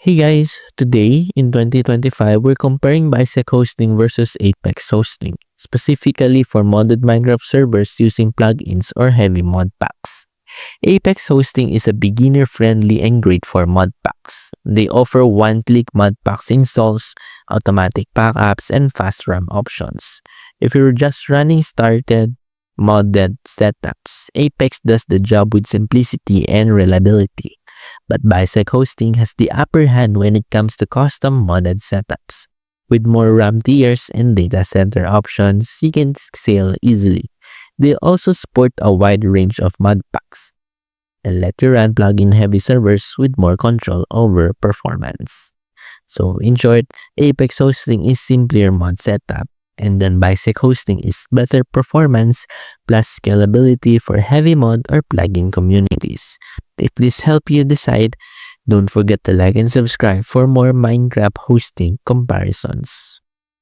Hey guys, today in 2025, we're comparing BisectHosting versus Apex Hosting, specifically for modded Minecraft servers using plugins or heavy mod packs. Apex Hosting is a beginner-friendly and great for mod packs. They offer one-click mod packs installs, automatic backups, and fast RAM options. If you're just running started modded setups, Apex does the job with simplicity and reliability. But BisectHosting has the upper hand when it comes to custom modded setups. With more RAM tiers and data center options, you can scale easily. They also support a wide range of mod packs and let you run plugin heavy servers with more control over performance. So in short, Apex Hosting is simpler mod setup, and then BisectHosting is better performance plus scalability for heavy mod or plugin communities. If this helped you decide, don't forget to like and subscribe for more Minecraft hosting comparisons.